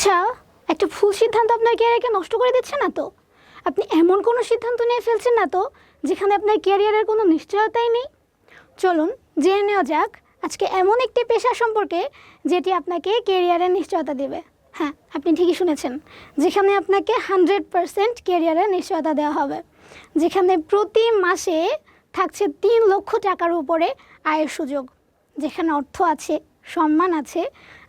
আচ্ছা, একটা ভুল সিদ্ধান্ত আপনার ক্যারিয়ারকে নষ্ট করে দিচ্ছে না তো? আপনি এমন কোনো সিদ্ধান্ত নিয়ে ফেলছেন না তো যেখানে আপনার ক্যারিয়ারের কোনো নিশ্চয়তাই নেই? চলুন জেনে নেওয়া যাক আজকে এমন একটি পেশা সম্পর্কে যেটি আপনাকে ক্যারিয়ারের নিশ্চয়তা দেবে। হ্যাঁ, আপনি ঠিকই শুনেছেন, যেখানে আপনাকে 100% ক্যারিয়ারের নিশ্চয়তা দেওয়া হবে, যেখানে প্রতি মাসে থাকছে 3 লক্ষ টাকার উপরে আয়ের সুযোগ, যেখানে অর্থ আছে, সম্মান আছে,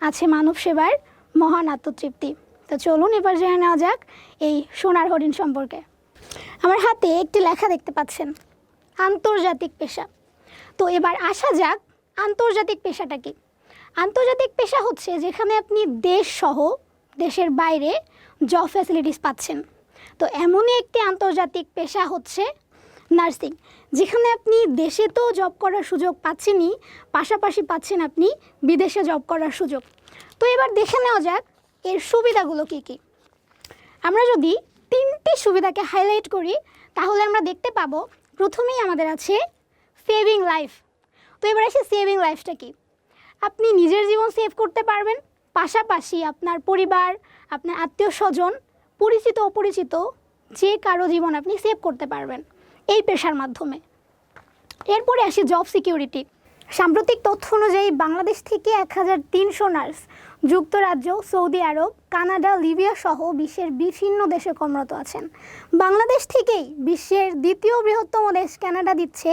আছে মানব সেবার মহান আত্মতৃপ্তি। তো চলুন এবার জেনে নেওয়া যাক এই সোনার হরিণ সম্পর্কে। আমার হাতে একটি লেখা দেখতে পাচ্ছেন, আন্তর্জাতিক পেশা। তো এবার আসা যাক আন্তর্জাতিক পেশাটা কি। আন্তর্জাতিক পেশা হচ্ছে যেখানে আপনি দেশ সহ দেশের বাইরে জব ফ্যাসিলিটিস পাচ্ছেন। তো এমনই একটি আন্তর্জাতিক পেশা হচ্ছে নার্সিং, যেখানে আপনি দেশে তো জব করার সুযোগ পাচ্ছেনই, পাশাপাশি পাচ্ছেন আপনি বিদেশে জব করার সুযোগ। তো এবার দেখে নেওয়া যাক এর সুবিধাগুলো কী কী। আমরা যদি 3টি সুবিধাকে হাইলাইট করি তাহলে আমরা দেখতে পাবো প্রথমেই আমাদের আছে সেভিং লাইফ। তো এবার আসে সেভিং লাইফটা কি। আপনি নিজের জীবন সেভ করতে পারবেন, পাশাপাশি আপনার পরিবার, আপনার আত্মীয় স্বজন, পরিচিত অপরিচিত যে কারো জীবন আপনি সেভ করতে পারবেন এই পেশার মাধ্যমে। এরপরে আসি জব সিকিউরিটি। সাম্প্রতিক তথ্য অনুযায়ী বাংলাদেশ থেকে 1300 নার্স যুক্তরাজ্য, সৌদি আরব, কানাডা, লিবিয়া সহ বিশ্বের বিভিন্ন দেশে কর্মরত আছেন। বাংলাদেশ থেকেই বিশ্বের দ্বিতীয় বৃহত্তম দেশ কানাডা দিচ্ছে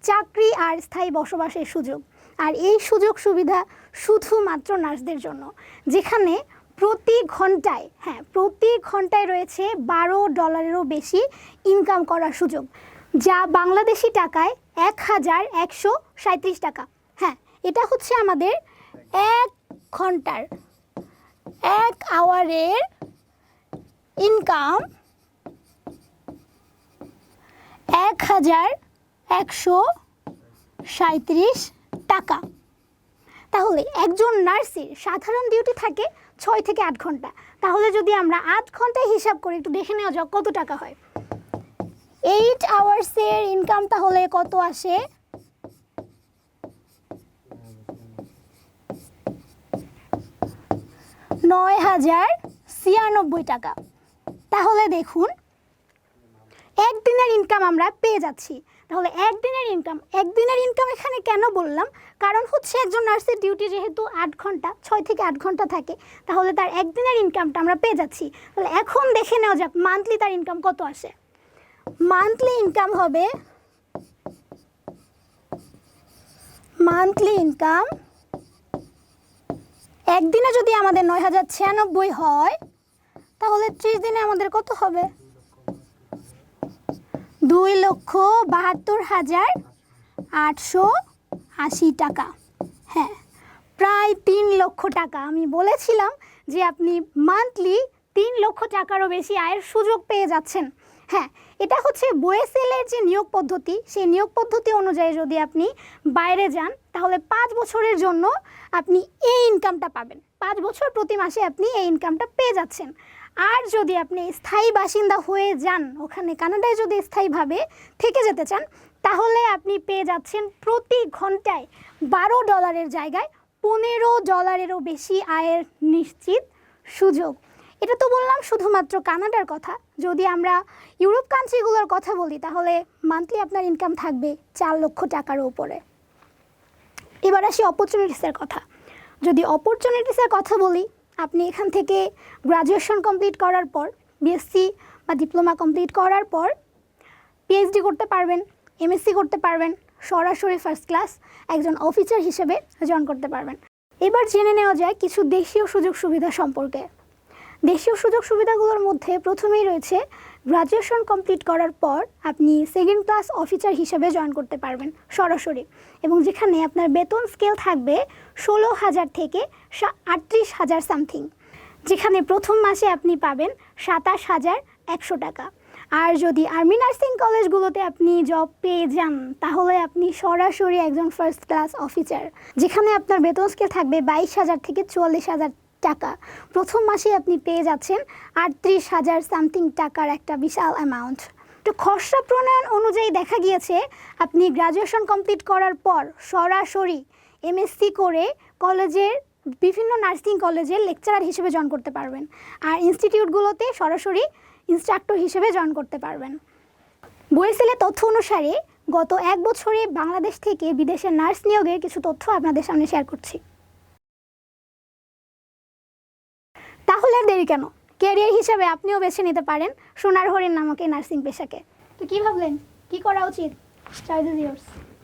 চাকরি আর স্থায়ী বসবাসের সুযোগ। আর এই সুযোগ সুবিধা শুধুমাত্র নার্সদের জন্য, যেখানে প্রতি ঘন্টায় রয়েছে $12 বেশি ইনকাম করার সুযোগ, যা বাংলাদেশি টাকায় 1137 টাকা। হ্যাঁ, এটা হচ্ছে আমাদের 1 ঘন্টার 1 আওয়ারের ইনকাম 1137 টাকা। তাহলে একজন নার্সের সাধারণ ডিউটি থাকে 6 থেকে 8 ঘন্টা। তাহলে যদি আমরা 8 ঘন্টায় হিসাব করি, একটু দেখে নেওয়া যাক কত টাকা হয়। 8 আওয়ার্সের ইনকাম তাহলে কত আসে? 9096 টাকা। তাহলে দেখুন একদিনের ইনকাম আমরা পেয়ে যাচ্ছি। তাহলে একদিনের ইনকাম এখানে কেন বললাম, কারণ হচ্ছে একজন নার্সের ডিউটি যেহেতু 8 ঘন্টা, 6 থেকে 8 ঘন্টা থাকে, তাহলে তার একদিনের ইনকামটা আমরা পেয়ে যাচ্ছি। তাহলে এখন দেখে নেওয়া যাক মান্থলি তার ইনকাম কত আসে। মান্থলি ইনকাম একদিনে যদি আমাদের 9096 হয়, তাহলে 30 দিনে আমাদের কত হবে? 2,72,880 টাকা। হ্যাঁ, প্রায় 3 লক্ষ টাকা। আমি বলেছিলাম যে আপনি মান্থলি 3 লক্ষ টাকারও বেশি আয়ের সুযোগ পেয়ে যাচ্ছেন। হ্যাঁ, এটা হচ্ছে বোয়েসেলের যে নিয়োগ পদ্ধতি, সেই নিয়োগ পদ্ধতি অনুযায়ী যদি আপনি বাইরে যান তাহলে 5 বছরের জন্য আপনি এই ইনকামটা পাবেন। 5 বছর প্রতি মাসে আপনি এই ইনকামটা পেয়ে যাচ্ছেন। আর যদি আপনি স্থায়ী বাসিন্দা হয়ে যান, ওখানে কানাডায় যদি স্থায়ীভাবে থেকে যেতে চান, তাহলে আপনি পেয়ে যাচ্ছেন প্রতি ঘন্টায় $12 জায়গায় $15 বেশি আয়ের নিশ্চিত সুযোগ। এটা তো বললাম শুধুমাত্র কানাডার কথা। যদি আমরা ইউরোপ কান্ট্রিগুলোর কথা বলি তাহলে মান্থলি আপনার ইনকাম থাকবে 4 লক্ষ টাকার উপরে। এবার আসি অপরচুনিটিসের কথা। যদি অপরচুনিটিসের কথা বলি, আপনি এখান থেকে গ্রাজুয়েশন কমপ্লিট করার পর, বিএসসি বা ডিপ্লোমা কমপ্লিট করার পর পিএইচডি করতে পারবেন, এমএসসি করতে পারবেন, সরাসরি ফার্স্ট ক্লাস একজন অফিসার হিসেবে জয়েন করতে পারবেন। এবার জেনে নেওয়া যায় কিছু দেশীয় সুযোগ সুবিধা সম্পর্কে। দেশীয় সুযোগ সুবিধাগুলোর মধ্যে প্রথমেই রয়েছে গ্রাজুয়েশন কমপ্লিট করার পর আপনি সেকেন্ড ক্লাস অফিসার হিসেবে জয়েন করতে পারবেন সরাসরি, এবং যেখানে আপনার বেতন স্কেল থাকবে 16,000 থেকে 38,000 সামথিং, যেখানে প্রথম মাসে আপনি পাবেন 27,100 টাকা। আর যদি আর্মি নার্সিং কলেজগুলোতে আপনি জব পেয়ে যান তাহলে আপনি সরাসরি একজন ফার্স্ট ক্লাস অফিসার, যেখানে আপনার বেতন স্কেল থাকবে 22,000 থেকে 44,000 টাকা। প্রথম মাসে আপনি পেয়ে যাচ্ছেন 38,000 সামথিং টাকার একটা বিশাল অ্যামাউন্ট। তো খসড়া প্রণয়ন অনুযায়ী দেখা গিয়েছে আপনি গ্রাজুয়েশন কমপ্লিট করার পর সরাসরি এমএসসি করে কলেজের বিভিন্ন নার্সিং কলেজে লেকচারার হিসেবে জয়েন করতে পারবেন, আর ইনস্টিটিউটগুলোতে সরাসরি ইনস্ট্রাক্টর হিসেবে জয়েন করতে পারবেন। বইয়ের তথ্য অনুসারে গত 1 বছরে বাংলাদেশ থেকে বিদেশে নার্স নিয়োগের কিছু তথ্য আপনাদের সামনে শেয়ার করছি। তাহলে আর দেরি কেন, ক্যারিয়ার হিসেবে আপনিও বেছে নিতে পারেন সোনার হরিণ নামক এই নার্সিং পেশাকে। তো কী ভাবলেন, কী করা উচিত? Choice is years.